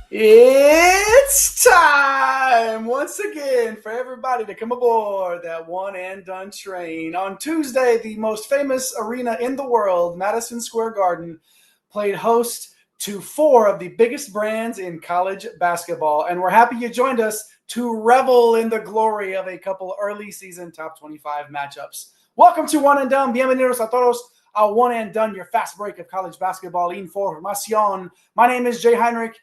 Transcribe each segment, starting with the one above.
It's time once again for everybody to come aboard that one and done train. On Tuesday, the most famous arena in the world, Madison Square Garden, played host to four of the biggest brands in college basketball. And we're happy you joined us to revel in the glory of a couple early season top 25 matchups. Welcome to One and Done. Bienvenidos a todos a One and Done, your fast break of college basketball información. My name is Jay Heinrich,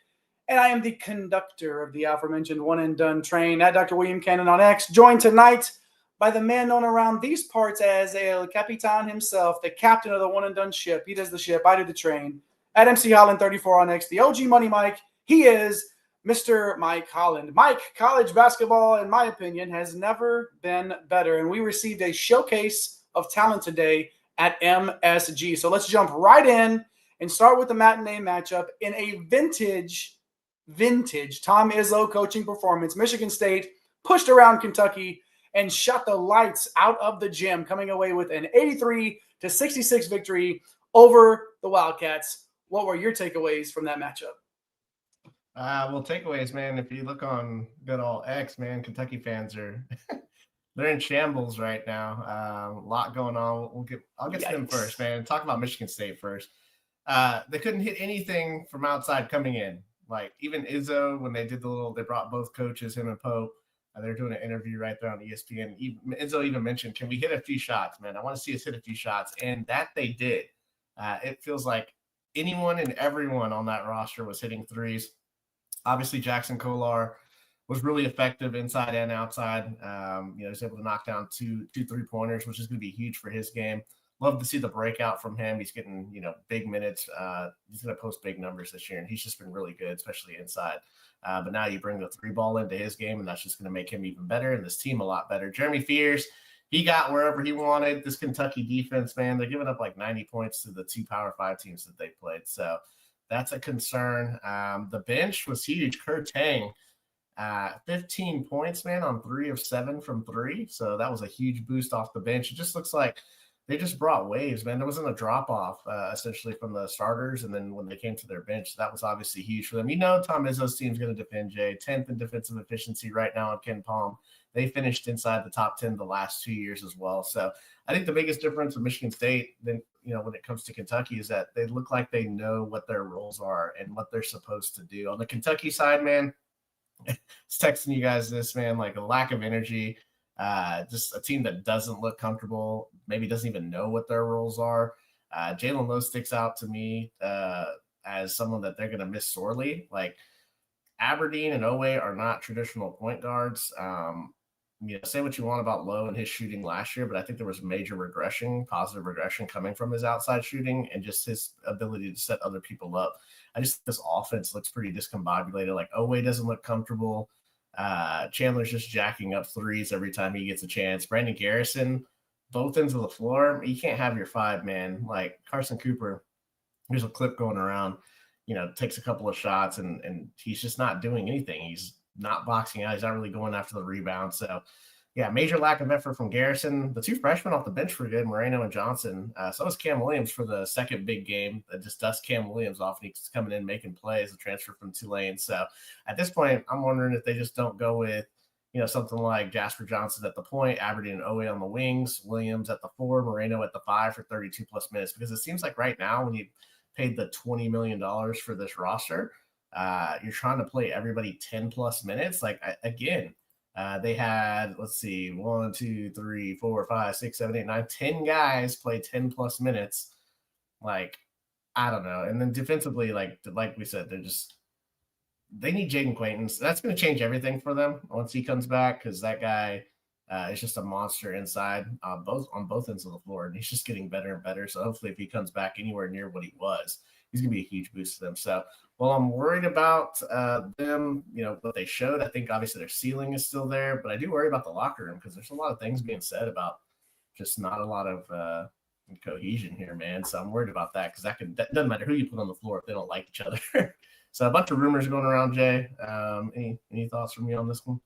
and I am the conductor of the aforementioned One and Done train at Dr. William Cannon on X, joined tonight by the man known around these parts as El Capitan himself, the captain of the One and Done ship. He does the ship, I do the train. At MC Holland 34 on X, the OG Money Mike, he is Mr. Mike Holland. Mike, college basketball, in my opinion, has never been better, and we received a showcase of talent today at MSG. So let's jump right in and start with the matinee matchup in a vintage Tom Izzo coaching performance. Michigan State pushed around Kentucky and shut the lights out of the gym, coming away with an 83-66 victory over the Wildcats. What were your takeaways from that matchup? Well, takeaways, man. If you look on good old X, man, Kentucky fans are they're in shambles right now. A lot going on. I'll get to them first, man. Talk about Michigan State first. They couldn't hit anything from outside coming in. Like even Izzo, when they brought both coaches, him and Pope. They're doing an interview right there on ESPN. Izzo even mentioned, "Can we hit a few shots, man? I want to see us hit a few shots," and that they did. It feels like anyone and everyone on that roster was hitting threes. Obviously, Jackson Kolar was really effective inside and outside. He was able to knock down two 3-pointers, which is going to be huge for his game. Love to see the breakout from him. He's getting, big minutes. He's going to post big numbers this year, and he's just been really good, especially inside. But now you bring the 3-ball into his game, and that's just going to make him even better and this team a lot better. Jeremy Fears, he got wherever he wanted. This Kentucky defense, man, they're giving up like 90 points to the 2 Power 5 teams that they played. So that's a concern. The bench was huge. Kurt Tang, 15 points, man, on 3 of 7 from 3. So that was a huge boost off the bench. It just looks like they just brought waves, man. There wasn't a drop-off, essentially, from the starters, and then when they came to their bench, that was obviously huge for them. Tom Izzo's team's going to defend, Jay. 10th in defensive efficiency right now on Ken Palm. They finished inside the top 10 the last 2 years as well. So I think the biggest difference with Michigan State than when it comes to Kentucky is that they look like they know what their roles are and what they're supposed to do. On the Kentucky side, man, it's texting you guys this, man, like a lack of energy. Just a team that doesn't look comfortable, maybe doesn't even know what their roles are. Jalen Lowe sticks out to me as someone that they're going to miss sorely. Like Aberdeen and Owe are not traditional point guards. Say what you want about Lowe and his shooting last year, but I think there was major positive regression coming from his outside shooting and just his ability to set other people up. I just think this offense looks pretty discombobulated. Like Owe doesn't look comfortable. Chandler's just jacking up threes every time he gets a chance. Brandon Garrison, both ends of the floor. You can't have your 5, man. Like Carson Cooper, there's a clip going around, takes a couple of shots and he's just not doing anything. He's not boxing out. He's not really going after the rebound. So, yeah, major lack of effort from Garrison. The 2 freshmen off the bench were good, Moreno and Johnson. So was Cam Williams for the second big game that just dusts Cam Williams off, and he's coming in making plays, a transfer from Tulane. So at this point, I'm wondering if they just don't go with, something like Jasper Johnson at the point, Aberdeen and Owe on the wings, Williams at the 4, Moreno at the 5 for 32-plus minutes. Because it seems like right now when you paid the $20 million for this roster, you're trying to play everybody 10-plus minutes. Like, again, they had, 1, 2, 3, 4, 5, 6, 7, 8, 9, 10 guys play 10-plus minutes. Like, I don't know. And then defensively, like we said, they need Jaden Quaintance. That's going to change everything for them once he comes back, because that guy is just a monster inside on both ends of the floor, and he's just getting better and better. So hopefully if he comes back anywhere near what he was, he's going to be a huge boost to them. So, well, I'm worried about them, what they showed. I think obviously their ceiling is still there, but I do worry about the locker room because there's a lot of things being said about just not a lot of cohesion here, man. So I'm worried about that because that doesn't matter who you put on the floor if they don't like each other. So a bunch of rumors going around, Jay. Any thoughts from you on this one?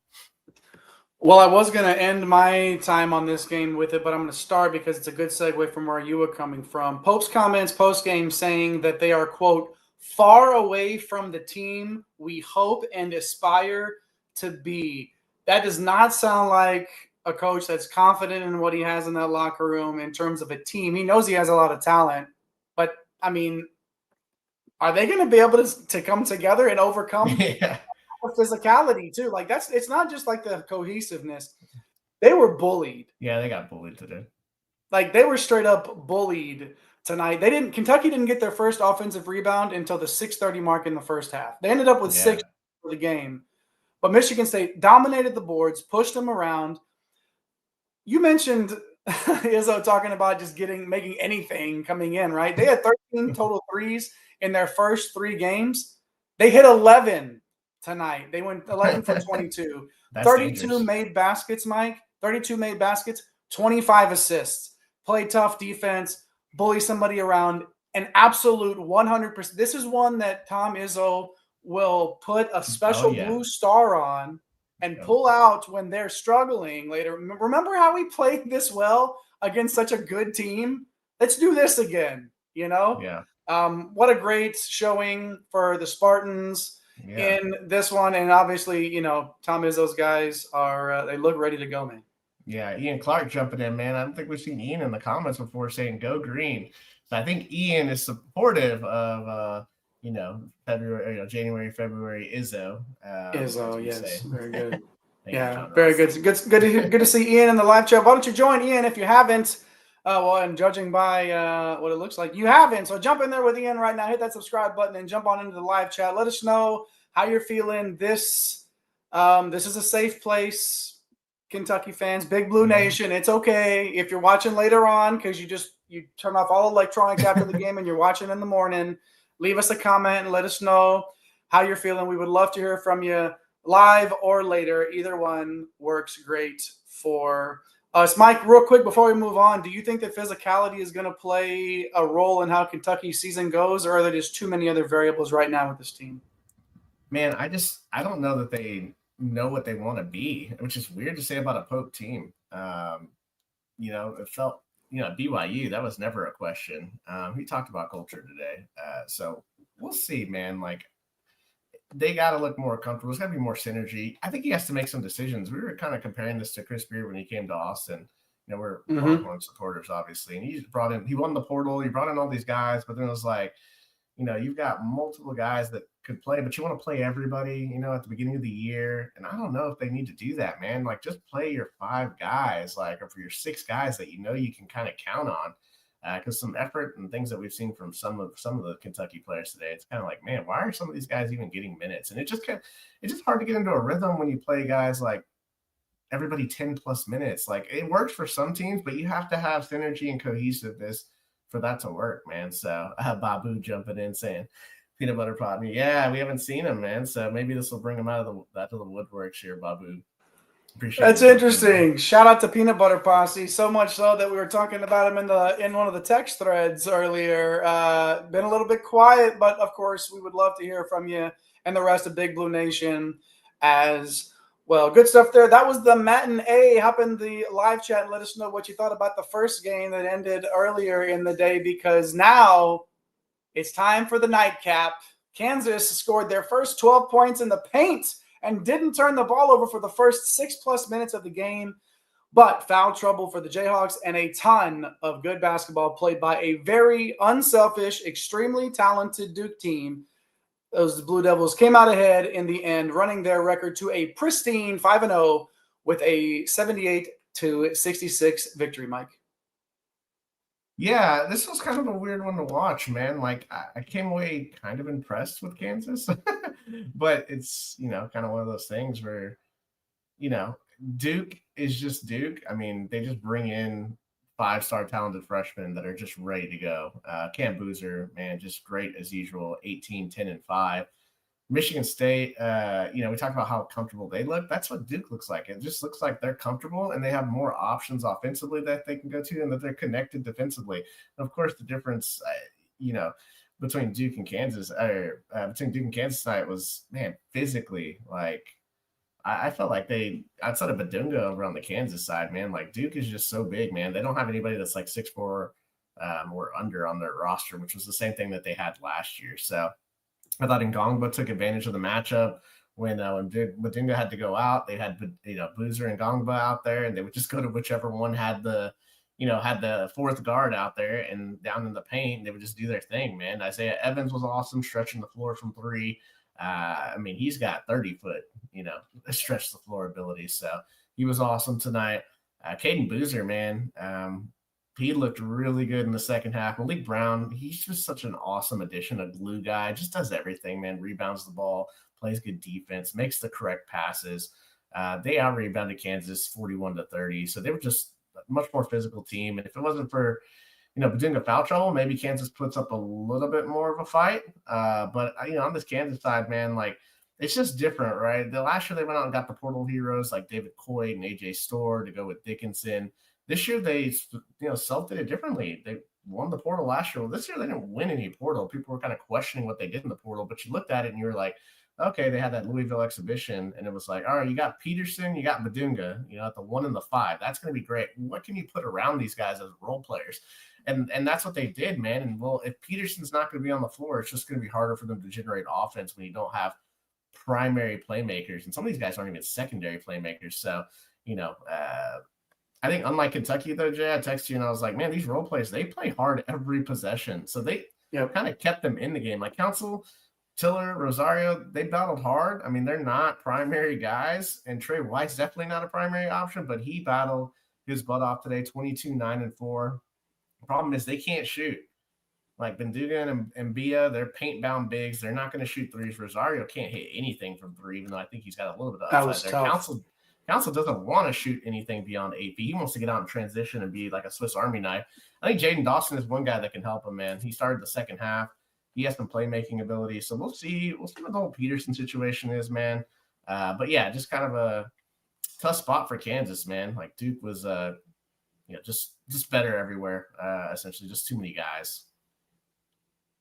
Well, I was going to end my time on this game with it, but I'm going to start because it's a good segue from where you were coming from. Pope's comments post-game saying that they are, quote, far away from the team we hope and aspire to be. That does not sound like a coach that's confident in what he has in that locker room in terms of a team. He knows he has a lot of talent, but I mean, are they going to be able to come together and overcome physicality too? Like it's not just like the cohesiveness. They were bullied. Yeah, they got bullied today. Like they were straight up bullied tonight. Kentucky didn't get their first offensive rebound until the 6:30 mark in the first half. They ended up with 6 for the game. But Michigan State dominated the boards, pushed them around. You mentioned Izzo talking about just making anything coming in, right? They had 13 total threes in their first 3 games. They hit 11 tonight. They went 11 for 22. 32 dangerous. Made baskets, Mike. 32 made baskets, 25 assists. Play tough defense, bully somebody around, an absolute 100%. This is one that Tom Izzo will put a special blue star on and pull out when they're struggling later. Remember how we played this well against such a good team? Let's do this again, you know? Yeah. What a great showing for the Spartans in this one. And obviously, you know, Tom Izzo's guys they look ready to go, man. Yeah, Ian Clark jumping in, man. I don't think we've seen Ian in the comments before saying "Go Green." So I think Ian is supportive of January, February Izzo. Izzo, yes, say. Very good. Yeah, very good. Good to see Ian in the live chat. Why don't you join Ian if you haven't? And judging by what it looks like, you haven't. So jump in there with Ian right now. Hit that subscribe button and jump on into the live chat. Let us know how you're feeling. This is a safe place. Kentucky fans, Big Blue Nation, it's okay if you're watching later on because you turn off all electronics after the game and you're watching in the morning. Leave us a comment and let us know how you're feeling. We would love to hear from you live or later. Either one works great for us. Mike, real quick before we move on, do you think that physicality is going to play a role in how Kentucky's season goes, or are there just too many other variables right now with this team? Man, I don't know that they know what they want to be, which is weird to say about a Pope team. It felt, BYU, that was never a question. We talked about culture today. So we'll see, man. Like, they got to look more comfortable. There's got to be more synergy. I think he has to make some decisions. We were kind of comparing this to Chris Beard when he came to Austin. We're Longhorn supporters, obviously. And he won the portal. He brought in all these guys, but then it was like, you've got multiple guys that could play, but you want to play everybody, at the beginning of the year. And I don't know if they need to do that, man. Like, just play your 5 guys, or for your 6 guys that you can kind of count on. Because some effort and things that we've seen from some of the Kentucky players today, it's kind of like, man, why are some of these guys even getting minutes? And it's just hard to get into a rhythm when you play guys like everybody 10+ minutes. Like, it works for some teams, but you have to have synergy and cohesiveness for that to work, man. So I have Babu jumping in saying peanut butter pot. Yeah, we haven't seen him, man. So maybe this will bring him out of the woodworks here, Babu. Appreciate That's interesting. Shout out to Peanut Butter Posse. So much so that we were talking about him in one of the text threads earlier. Been a little bit quiet, but of course we would love to hear from you and the rest of Big Blue Nation as well. Good stuff there. That was the matinee. Hop in the live chat and let us know what you thought about the first game that ended earlier in the day, because now it's time for the nightcap. Kansas scored their first 12 points in the paint and didn't turn the ball over for the first 6+ minutes of the game, but foul trouble for the Jayhawks and a ton of good basketball played by a very unselfish, extremely talented Duke team. Those Blue Devils came out ahead in the end, running their record to a pristine 5-0 with a 78-66 victory, Mike. Yeah, this was kind of a weird one to watch, man. Like, I came away kind of impressed with Kansas, but it's, kind of one of those things where, Duke is just Duke. I mean, they just bring in 5-star talented freshmen that are just ready to go. Cam Boozer, man, just great as usual, 18, 10, and 5. Michigan State, we talked about how comfortable they look. That's what Duke looks like. It just looks like they're comfortable and they have more options offensively that they can go to and that they're connected defensively. And of course, the difference, between Duke and Kansas, tonight was, man, physically, like, I felt like they, outside of Badunga over on the Kansas side, man, like, Duke is just so big, man. They don't have anybody that's like 6'4" or under on their roster, which was the same thing that they had last year. So, I thought Ngongba took advantage of the matchup when Madunga had to go out. They had Boozer and Ngongba out there, and they would just go to whichever one had the fourth guard out there and down in the paint. They would just do their thing, man. Isaiah Evans was awesome, stretching the floor from three. I mean, he's got 30-foot, stretch the floor ability. So he was awesome tonight. Caden Boozer, man, he looked really good in the second half. Malik Brown, he's just such an awesome addition, a glue guy, just does everything, man. Rebounds the ball, plays good defense, makes the correct passes. They out-rebounded Kansas 41-30, so they were just a much more physical team. And if it wasn't for, Badunga foul trouble, maybe Kansas puts up a little bit more of a fight. But, on this Kansas side, man, like, it's just different, right? The last year they went out and got the portal heroes like David Coy and AJ Storr to go with Dickinson. This year they, self-did it differently. They won the portal last year. Well, this year they didn't win any portal. People were kind of questioning what they did in the portal, but you looked at it and you were like, okay, they had that Louisville exhibition, and it was like, all right, you got Peterson, you got Badunga, at the 1 and the 5. That's going to be great. What can you put around these guys as role players? And that's what they did, man. And, well, if Peterson's not going to be on the floor, it's just going to be harder for them to generate offense when you don't have primary playmakers. And some of these guys aren't even secondary playmakers. So, I think unlike Kentucky, though, Jay, I texted you and I was like, man, these role players, they play hard every possession. So they kind of kept them in the game. Like Council, Tiller, Rosario, they battled hard. I mean, they're not primary guys. And Trey White's definitely not a primary option, but he battled his butt off today, 22, 9, and 4. The problem is they can't shoot. Like Bendugan and Bia, they're paint-bound bigs. They're not going to shoot threes. Rosario can't hit anything from three, even though I think he's got a little bit of upside there. Council doesn't want to shoot anything beyond 8 feet. He wants to get out and transition and be like a Swiss Army knife. I think Jaden Dawson is one guy that can help him, man. He started the second half. He has some playmaking ability. So we'll see what the whole Peterson situation is, man. But yeah, just kind of a tough spot for Kansas, man. Like Duke was, just better everywhere. Essentially, just too many guys.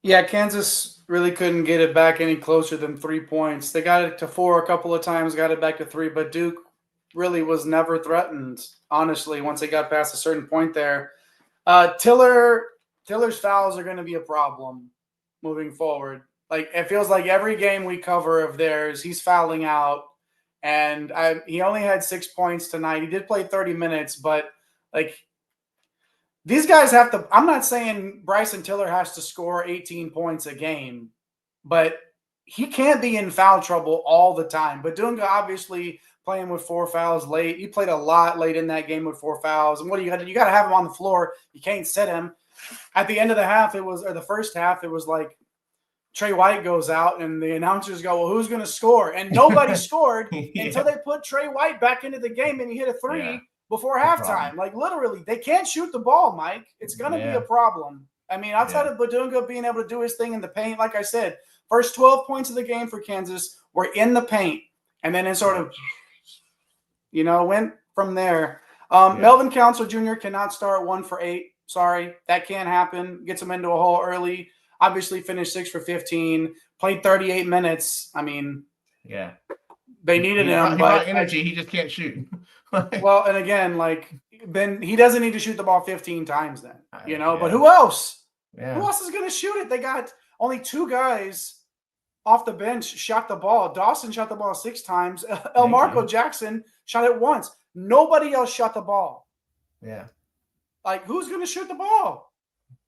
Yeah, Kansas really couldn't get it back any closer than 3 points. They got it to 4 a couple of times, got it back to 3, but Duke really was never threatened, honestly, once they got past a certain point there. Tiller's fouls are going to be a problem moving forward. Like, it feels like every game we cover of theirs, he's fouling out. And he only had 6 points tonight. He did play 30 minutes, but, like, these guys have to – I'm not saying Bryson Tiller has to score 18 points a game, but he can't be in foul trouble all the time. But Dunga obviously playing with 4 fouls late. He played a lot late in that game with 4 fouls. And what do you got to do? You got to have him on the floor. You can't sit him. At the end of the half, the first half, it was like Trey White goes out and the announcers go, well, who's going to score? And nobody scored until they put Trey White back into the game and he hit a 3 before halftime. Like, literally, they can't shoot the ball, Mike. It's going to be a problem. I mean, outside of Badunga being able to do his thing in the paint, like I said, first 12 points of the game for Kansas were in the paint. And then it sort of, went from there. Melvin Council Jr. cannot start 1 for 8. Sorry, that can't happen. Gets him into a hole early. Obviously finished 6 for 15. Played 38 minutes. I mean, they needed him. But energy, he just can't shoot. Well, and again, then he doesn't need to shoot the ball 15 times then, But who else? Yeah. Who else is going to shoot it? They got only 2 guys off the bench shot the ball. Dawson shot the ball 6 times. Marco Jackson shot it once. Nobody else shot the ball. Yeah. Like, who's going to shoot the ball?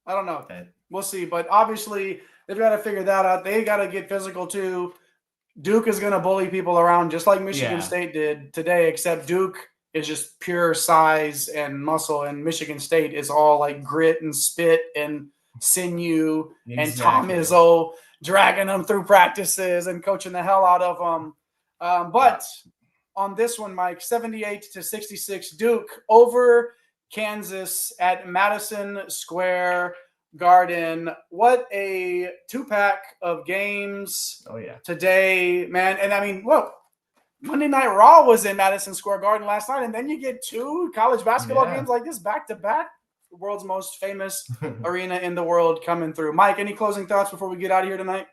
I don't know. Okay. We'll see. But obviously, they've got to figure that out. They got to get physical too. Duke is going to bully people around just like Michigan State did today, except Duke is just pure size and muscle, and Michigan State is all like grit and spit and sinew and Tom Izzo dragging them through practices and coaching the hell out of them. But on this one, Mike, 78-66, Duke over Kansas at Madison Square Garden. What a 2-pack of games today, man. And I mean, look, Monday Night Raw was in Madison Square Garden last night, and then you get 2 college basketball games like this back-to-back. The world's most famous arena in the world coming through. Mike, any closing thoughts before we get out of here tonight?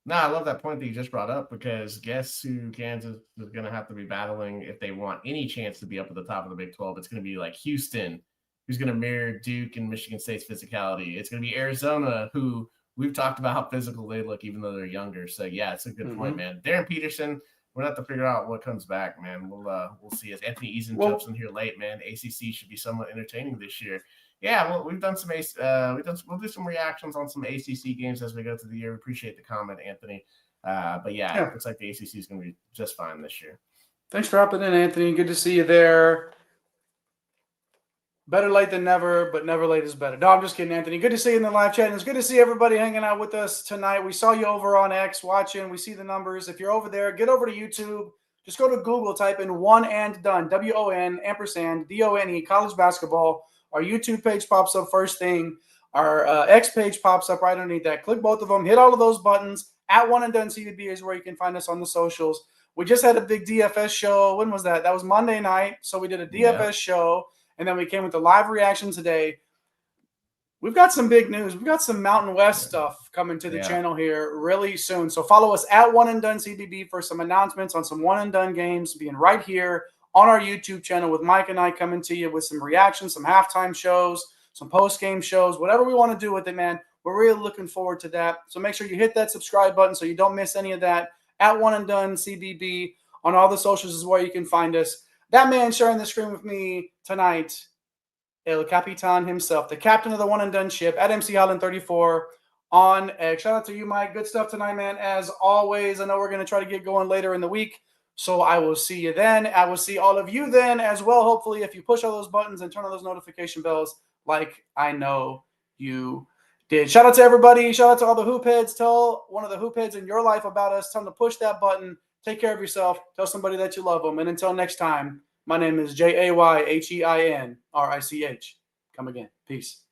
No, I love that point that you just brought up, because guess who Kansas is going to have to be battling if they want any chance to be up at the top of the Big 12? It's going to be like Houston, who's going to mirror Duke and Michigan State's physicality. It's going to be Arizona, who we've talked about how physical they look, even though they're younger. So yeah, it's a good point, man. Darren Peterson, we're gonna have to figure out what comes back, man. We'll see. As Anthony Eason jumps in here late, man. ACC should be somewhat entertaining this year. Yeah, well, we've done some we'll do some reactions on some ACC games as we go through the year. We appreciate the comment, Anthony. But yeah, it looks like the ACC is going to be just fine this year. Thanks for hopping in, Anthony. Good to see you there. Better late than never, but never late is better. No, I'm just kidding, Anthony. Good to see you in the live chat. And it's good to see everybody hanging out with us tonight. We saw you over on X watching. We see the numbers. If you're over there, get over to YouTube. Just go to Google, type in One and Done, WON, ampersand, DONE, college basketball. Our YouTube page pops up first thing. Our X page pops up right underneath that. Click both of them. Hit all of those buttons. At One and Done CBB is where you can find us on the socials. We just had a big DFS show. When was that? That was Monday night. So we did a DFS show. And then we came with the live reaction today. We've got some big news. We've got some Mountain West stuff coming to the channel here really soon. So follow us at One and Done CBB for some announcements on some One and Done games being right here on our YouTube channel with Mike and I coming to you with some reactions, some halftime shows, some post-game shows, whatever we want to do with it, man. We're really looking forward to that. So make sure you hit that subscribe button so you don't miss any of that. At One and Done CBB on all the socials is where you can find us. That man sharing the screen with me tonight, El Capitan himself, the captain of the One and Done ship at MC Holland 34 on X. Shout out to you, Mike. Good stuff tonight, man. As always, I know we're going to try to get going later in the week, so I will see you then. I will see all of you then as well, hopefully, if you push all those buttons and turn on those notification bells like I know you did. Shout out to everybody. Shout out to all the hoop heads. Tell one of the hoop heads in your life about us. Tell them to push that button. Take care of yourself. Tell somebody that you love them. And until next time, my name is Jayheinrich. Come again. Peace.